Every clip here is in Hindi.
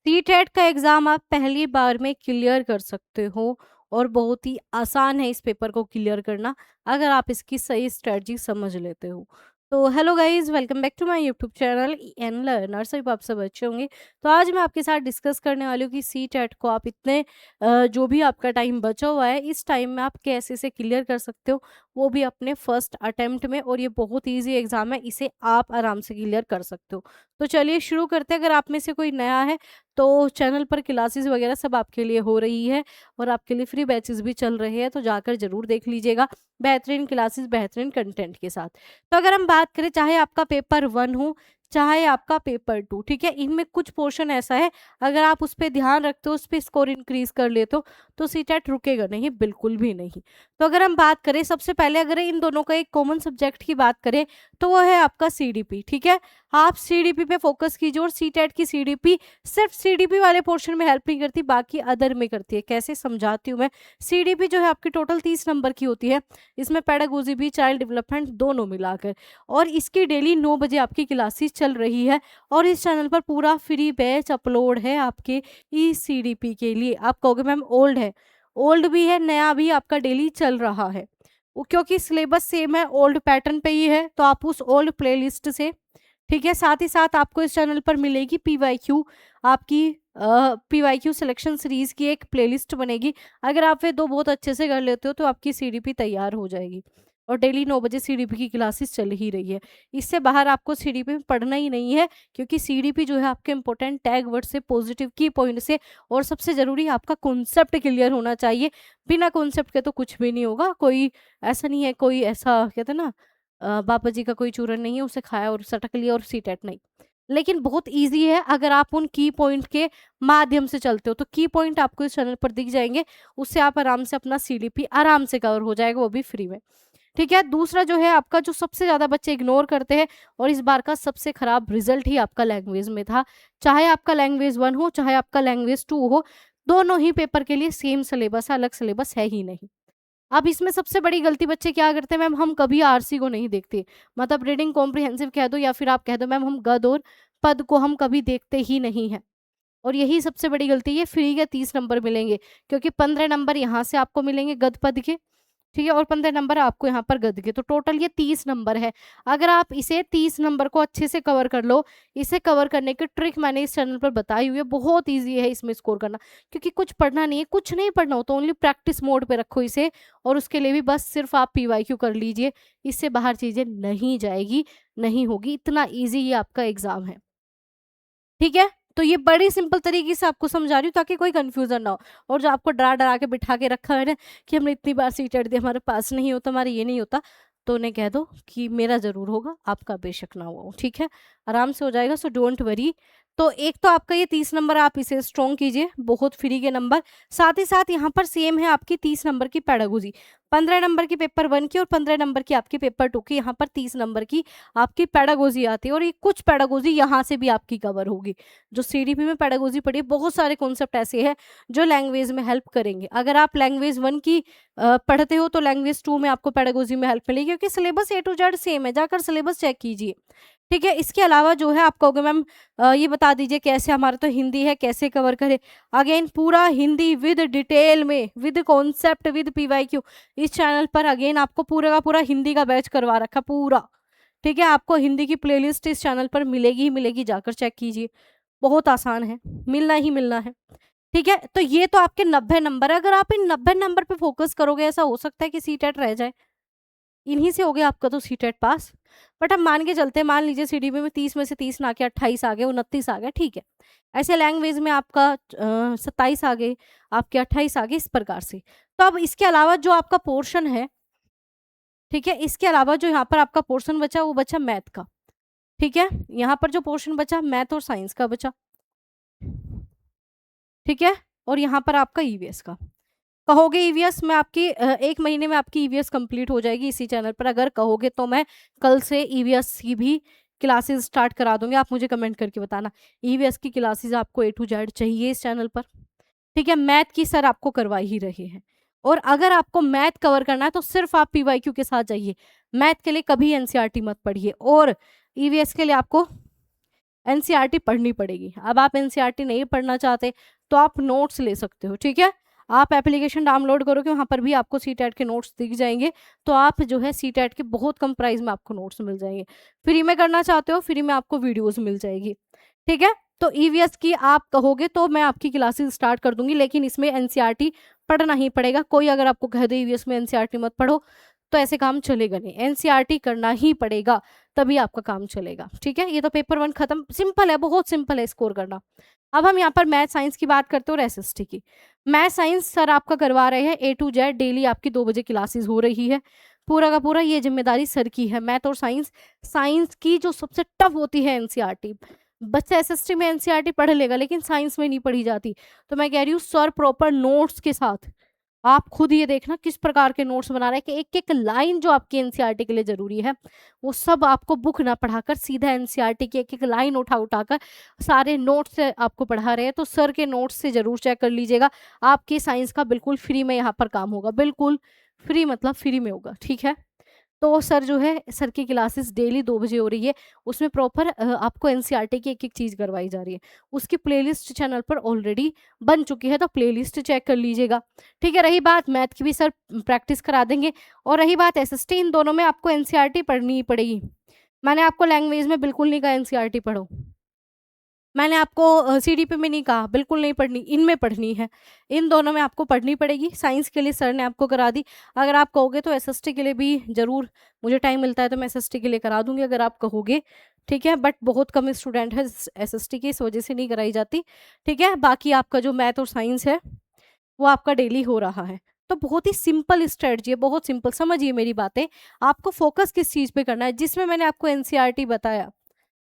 सीटेट का एग्ज़ाम आप पहली बार में क्लियर कर सकते हो और बहुत ही आसान है इस पेपर को क्लियर करना, अगर आप इसकी सही स्ट्रेटजी समझ लेते हो। तो hello guys, welcome back to my YouTube channel N Learner. सभी आप सब अच्छे होंगे। तो आज मैं आपके साथ डिस्कस करने वाली हूँ कि सीटेट को आप इतने जो भी आपका टाइम बचा हुआ है, इस टाइम में आप कैसे इसे क्लियर कर सकते हो, वो भी अपने फर्स्ट अटेम्प्ट में। और ये बहुत ईजी एग्ज़ाम है, इसे आप आराम से क्लियर कर सकते हो। तो चलिए शुरू करते हैं। अगर आप में से कोई नया है तो चैनल पर क्लासेस वगैरह सब आपके लिए हो रही है और आपके लिए फ्री बैचेस भी चल रहे हैं, तो जाकर ज़रूर देख लीजिएगा बेहतरीन क्लासेस बेहतरीन कंटेंट के साथ। तो अगर हम बात करें, चाहे आपका पेपर 1 हो चाहे आपका पेपर 2, ठीक है, इनमें कुछ पोर्शन ऐसा है, अगर आप उस पर ध्यान रखते हो, उस पर स्कोर इंक्रीज कर लेते हो, तो सीटेट रुकेगा नहीं, बिल्कुल भी नहीं। तो अगर हम बात करें, सबसे पहले अगर इन दोनों का एक कॉमन सब्जेक्ट की बात करें तो वो है आपका सीडीपी। ठीक है, आप सीडीपी पे फोकस कीजिए। और सीटेट की सीडीपी सिर्फ सीडीपी वाले पोर्शन में हेल्प नहीं करती, बाकी अदर में करती है। कैसे, समझाती हूँ मैं। सीडीपी जो है आपकी टोटल 30 नंबर की होती है, इसमें पेडागोजी भी चाइल्ड डेवलपमेंट दोनों मिलाकर। और इसकी डेली 9 बजे आपकी क्लासेस चल रही है और इस चैनल पर पूरा फ्री बैच अपलोड है आपके ई सीडीपी के लिए। आप कहोगे मैम ओल्ड है, ओल्ड भी है, नया भी आपका डेली चल रहा है। क्योंकि सिलेबस सेम है, ओल्ड पैटर्न पे ही है, तो आप उस ओल्ड प्लेलिस्ट से, ठीक है। साथ ही साथ आपको इस चैनल पर मिलेगी पीवाईक्यू, आपकी पीवाईक्यू सिलेक्शन सीरीज की एक प्लेलिस्ट बनेगी। अगर आप वे दो बहुत अच्छे से कर लेते हो तो आपकी सीडीपी तैयार हो जाएगी। और डेली 9 बजे सीडीपी की क्लासेस चल ही रही है। इससे बाहर आपको सीडीपी में पढ़ना ही नहीं है, क्योंकि सीडीपी जो है आपके इंपॉर्टेंट टैग वर्ड से, पॉजिटिव की पॉइंट से, और सबसे जरूरी आपका कॉन्सेप्ट क्लियर होना चाहिए। बिना कॉन्सेप्ट के तो कुछ भी नहीं होगा। कोई ऐसा नहीं है, कोई ऐसा कहते हैं ना, बाबा जी का कोई चूरन नहीं है, उसे खाया और सटक लिया और सीटेट नहीं। लेकिन बहुत इजी है अगर आप उन की पॉइंट के माध्यम से चलते हो। तो की पॉइंट आपको इस चैनल पर दिख जाएंगे, उससे आप आराम से अपना सीडीपी आराम से कवर हो जाएगा, वो भी फ्री में। ठीक है, दूसरा जो है आपका, जो सबसे ज्यादा बच्चे इग्नोर करते हैं, और इस बार का सबसे खराब रिजल्ट ही आपका लैंग्वेज में था। चाहे आपका लैंग्वेज 1 हो चाहे आपका लैंग्वेज 2 हो, दोनों ही पेपर के लिए सेम सिलेबस है, अलग सिलेबस है ही नहीं। अब इसमें सबसे बड़ी गलती बच्चे क्या करते हैं, मैम हम कभी आरसी को नहीं देखते, मतलब रीडिंग कॉम्प्रिहेंसिव कह दो या फिर आप कह दो मैम हम गद और पद को हम कभी देखते ही नहीं है। और यही सबसे बड़ी गलती है। फ्री के 30 नंबर मिलेंगे, क्योंकि 15 नंबर यहाँ से आपको मिलेंगे गद पद के, ठीक है, और 15 नंबर आपको यहाँ पर गद के, तो टोटल ये 30 नंबर है। अगर आप इसे 30 नंबर को अच्छे से कवर कर लो, इसे कवर करने की ट्रिक मैंने इस चैनल पर बताई हुई है, बहुत ईजी है इसमें स्कोर करना। क्योंकि कुछ पढ़ना नहीं है, कुछ नहीं पढ़ना हो तो ओनली प्रैक्टिस मोड पे रखो इसे, और उसके लिए भी बस सिर्फ आप पीवाईक्यू कर लीजिए। इससे बाहर चीजें नहीं जाएगी, नहीं होगी। इतना ईजी ये आपका एग्जाम है। ठीक है, तो ये बड़ी सिंपल तरीके से आपको समझा रही हूँ ताकि कोई कंफ्यूजन ना हो। और जो आपको डरा डरा के बिठा के रखा है ना कि हमने इतनी बार सीटेट दी, हमारे पास नहीं होता, हमारे ये नहीं होता, तो उन्हें कह दो कि मेरा जरूर होगा, आपका बेशक ना हो। ठीक है, आराम से हो जाएगा, सो डोंट वरी। तो एक तो आपका ये 30 नंबर, आप इसे स्ट्रॉन्ग कीजिए, बहुत फ्री के नंबर। साथ ही साथ यहाँ पर सेम है आपकी 30 नंबर की पेडागोजी, 15 नंबर की पेपर 1 की और 15 नंबर की आपकी पेपर 2 की। यहाँ पर 30 नंबर की आपकी पेडागोजी आती है, और ये कुछ पेडागोजी यहाँ से भी आपकी कवर होगी। जो सीडीपी में पेडागोजी पढ़ी है, बहुत सारे कॉन्सेप्ट ऐसे हैं जो लैंग्वेज में हेल्प करेंगे। अगर आप लैंग्वेज 1 की पढ़ते हो तो लैंग्वेज 2 में आपको पेडागोजी में हेल्प मिलेगी, क्योंकि syllabus A to Z same है, जाकर सिलेबस चेक कीजिए। ठीक है, इसके अलावा जो है आप कहोगे मैम ये बता दीजिए कैसे, हमारा तो हिंदी है, कैसे कवर करें। अगेन पूरा हिंदी विद डिटेल में, विद कॉन्सेप्ट, विद पीवाईक्यू, इस चैनल पर अगेन आपको पूरा का पूरा हिंदी का बैच करवा रखा पूरा। ठीक है, आपको हिंदी की प्लेलिस्ट इस चैनल पर मिलेगी ही मिलेगी, जाकर चेक कीजिए। बहुत आसान है, मिलना ही मिलना है। ठीक है, तो ये तो आपके 90 नंबर है। अगर आप इन 90 नंबर पे फोकस करोगे, ऐसा हो सकता है कि सीटेट रह जाए, इन्हीं से हो गया आपका तो सीटेट पास। बट हम मान के चलते हैं, मान लीजिए सीडीपी में 30 में से 30 ना के 28 आ गए, 29 आ गए, ठीक है। ऐसे लैंग्वेज में आपका 27 आ गए, आपके 28 आ गए, इस प्रकार से। तो अब इसके अलावा जो आपका पोर्शन है, ठीक है, इसके अलावा जो यहाँ पर आपका पोर्शन बचा वो बचा मैथ का। ठीक है, यहाँ पर जो पोर्शन बचा मैथ और साइंस का बचा। ठीक है, और यहाँ पर आपका ईवीएस का। कहोगे ईवीएस में आपकी 1 महीने में आपकी ईवीएस कंप्लीट हो जाएगी इसी चैनल पर। अगर कहोगे तो मैं कल से ईवीएस की भी क्लासेस स्टार्ट करा दूंगी, आप मुझे कमेंट करके बताना। ईवीएस की क्लासेस आपको ए टू जेड चाहिए इस चैनल पर। ठीक है, मैथ की सर आपको करवा ही रहे हैं। और अगर आपको मैथ कवर करना है तो सिर्फ आप पीवाईक्यू के साथ जाइए, मैथ के लिए कभी एनसीईआरटी मत पढ़िए। और ईवीएस के लिए आपको एनसीईआरटी पढ़नी पड़ेगी। अब आप एनसीईआरटी नहीं पढ़ना चाहते तो आप नोट्स ले सकते हो, ठीक है। आप एप्लीकेशन डाउनलोड करोगे, वहाँ पर भी आपको सीटेट के नोट्स दिख जाएंगे। तो आप जो है सीटेट के बहुत कम प्राइस में आपको नोट्स मिल जाएंगे। फ्री में करना चाहते हो, फ्री में आपको वीडियोस मिल जाएगी, ठीक है। तो ईवीएस की आप कहोगे तो मैं आपकी क्लासेस स्टार्ट कर दूंगी, लेकिन इसमें एनसीईआरटी पढ़ना ही पड़ेगा। कोई अगर आपको कह दे ईवीएस में एनसीईआरटी मत पढ़ो, तो ऐसे काम चलेगा नहीं। एनसीईआरटी करना ही पड़ेगा, तभी आपका काम चलेगा, ठीक है। ये तो पेपर 1 खत्म। सिंपल है, बहुत सिंपल है स्कोर करना। अब हम यहाँ पर मैथ साइंस की बात करते हैं और एसएसटी की। मैथ साइंस सर आपका करवा रहे हैं A to Z, डेली आपकी 2 बजे क्लासेस हो रही है। पूरा का पूरा ये जिम्मेदारी सर की है। मैथ और साइंस, साइंस की जो सबसे टफ होती है एनसीईआरटी। बच्चा एसएसटी में एनसीईआरटी पढ़ लेगा, लेकिन साइंस में नहीं पढ़ी जाती। तो मैं कह रही हूँ सर प्रॉपर नोट्स के साथ, आप खुद ये देखना किस प्रकार के नोट्स बना रहे हैं कि एक एक लाइन जो आपकी एनसीईआरटी के लिए जरूरी है वो सब आपको बुक ना पढ़ाकर सीधा एनसीईआरटी की एक एक लाइन उठा उठाकर सारे नोट्स से आपको पढ़ा रहे हैं। तो सर के नोट्स से जरूर चेक कर लीजिएगा। आपकी साइंस का बिल्कुल फ्री में यहाँ पर काम होगा, बिल्कुल फ्री मतलब फ्री में होगा, ठीक है। तो सर जो है, सर की क्लासेस डेली 2 बजे हो रही है। उसमें प्रॉपर आपको एनसीईआरटी की एक एक चीज करवाई जा रही है। उसकी प्लेलिस्ट चैनल पर ऑलरेडी बन चुकी है, तो प्लेलिस्ट चेक कर लीजिएगा, ठीक है। रही बात मैथ की, भी सर प्रैक्टिस करा देंगे। और रही बात एसएसटी, इन दोनों में आपको एनसीईआरटी पढ़नी ही पड़ेगी। मैंने आपको लैंग्वेज में बिल्कुल नहीं कहा एनसीईआरटी पढ़ो। मैंने आपको सीडीपी में नहीं कहा बिल्कुल नहीं पढ़नी, इनमें पढ़नी है। इन दोनों में आपको पढ़नी पड़ेगी। साइंस के लिए सर ने आपको करा दी। अगर आप कहोगे तो एसएसटी के लिए भी जरूर, मुझे टाइम मिलता है तो मैं एसएसटी के लिए करा दूंगी अगर आप कहोगे, ठीक है। बट बहुत कम स्टूडेंट है एसएसटी की, इस वजह से नहीं कराई जाती, ठीक है। बाकी आपका जो मैथ और साइंस है वो आपका डेली हो रहा है। तो बहुत ही सिंपल स्ट्रेटजी है, बहुत सिंपल, समझिए मेरी बातें। आपको फोकस किस चीज़ पे करना है, जिसमें मैंने आपको एनसीईआरटी बताया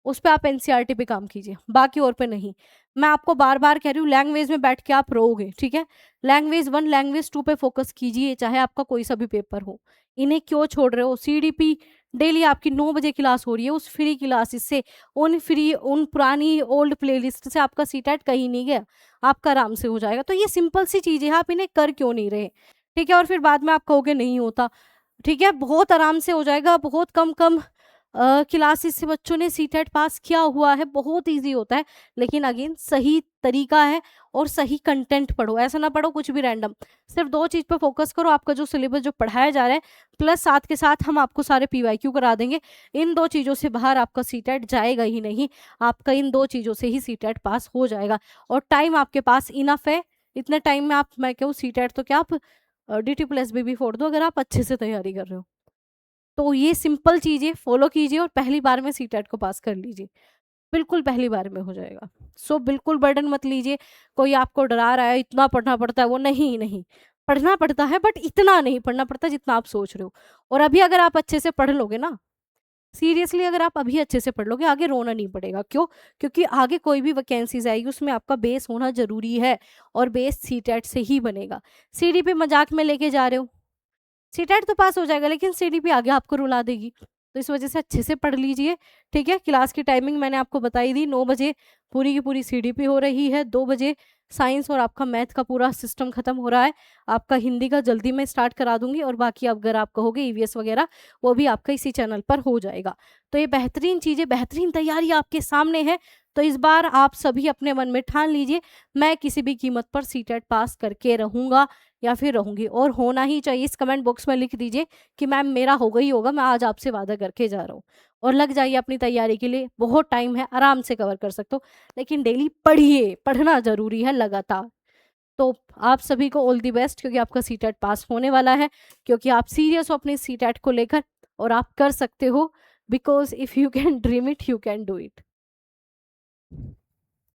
उस पे आप एनसीईआरटी पे काम कीजिए, बाकी और पे नहीं। मैं आपको बार बार कह रही हूँ लैंग्वेज में बैठ के आप रहोगे, ठीक है। लैंग्वेज 1 लैंग्वेज 2 पे फोकस कीजिए, चाहे आपका कोई सा भी पेपर हो। इन्हें क्यों छोड़ रहे हो। सीडीपी डेली आपकी 9 बजे क्लास हो रही है, उस फ्री क्लासेस से, उन पुरानी ओल्ड प्लेलिस्ट से आपका सीटेट कहीं नहीं गया, आपका आराम से हो जाएगा। तो ये सिंपल सी चीज़ है, आप इन्हें कर क्यों नहीं रहे, ठीक है। और फिर बाद में आप कहोगे नहीं होता, ठीक है। बहुत आराम से हो जाएगा। बहुत कम कम क्लासेस से बच्चों ने सीटेट पास किया हुआ है, बहुत इजी होता है। लेकिन अगेन सही तरीका है और सही कंटेंट पढ़ो, ऐसा ना पढ़ो कुछ भी रैंडम। सिर्फ 2 चीज पे फोकस करो, आपका जो सिलेबस जो पढ़ाया जा रहा है, प्लस साथ के साथ हम आपको सारे पीवाईक्यू करा देंगे। इन 2 चीजों से बाहर आपका सीटेट जाएगा ही नहीं। आपका इन 2 चीजों से ही सीटेट पास हो जाएगा। और टाइम आपके पास इनफ है। इतने टाइम में आप, मैं कहूँ सीटेट तो क्या, आप DT+B भी फोड़ दो अगर आप अच्छे से तैयारी कर रहे हो। तो ये सिंपल चीज़ें फॉलो कीजिए और पहली बार में सीटेट को पास कर लीजिए, बिल्कुल पहली बार में हो जाएगा। सो बिल्कुल बर्डन मत लीजिए। कोई आपको डरा रहा है इतना पढ़ना पड़ता है, वो नहीं नहीं, पढ़ना पड़ता है बट इतना नहीं पढ़ना पड़ता जितना आप सोच रहे हो। और अभी अगर आप अच्छे से पढ़ लोगे ना, सीरियसली अगर आप अभी अच्छे से पढ़ लोगे, आगे रोना नहीं पड़ेगा। क्यों? क्योंकि आगे कोई भी वैकेंसीज आएगी उसमें आपका बेस होना जरूरी है, और बेस सीटेट से ही बनेगा। सीडी पे मजाक में लेके जा रहे हो, सीटेट तो पास हो जाएगा लेकिन सीडीपी आगे आपको रुला देगी। तो इस वजह से अच्छे से पढ़ लीजिए, ठीक है। क्लास की टाइमिंग मैंने आपको बताई दी, 9 बजे पूरी की पूरी सीडीपी हो रही है, 2 बजे साइंस और आपका मैथ का पूरा सिस्टम खत्म हो रहा है। आपका हिंदी का जल्दी मैं स्टार्ट करा दूंगी, और बाकी अगर आप कहोगे ईवीएस वगैरह वो भी आपका इसी चैनल पर हो जाएगा। तो ये बेहतरीन चीज़ें, बेहतरीन तैयारी आपके सामने है। तो इस बार आप सभी अपने मन में ठान लीजिए, मैं किसी भी कीमत पर सीटेट पास करके रहूंगा या फिर रहूंगी, और होना ही चाहिए। इस कमेंट बॉक्स में लिख दीजिए कि मैम मेरा होगा ही होगा, मैं आज आपसे वादा करके जा रहा हूँ। और लग जाइए अपनी तैयारी के लिए, बहुत टाइम है, आराम से कवर कर सकते हो। लेकिन डेली पढ़िए, पढ़ना जरूरी है लगातार। तो आप सभी को ऑल दी बेस्ट, क्योंकि आपका सीटेट पास होने वाला है, क्योंकि आप सीरियस हो अपने सीटेट को लेकर, और आप कर सकते हो। Because if you can dream it, you can do it.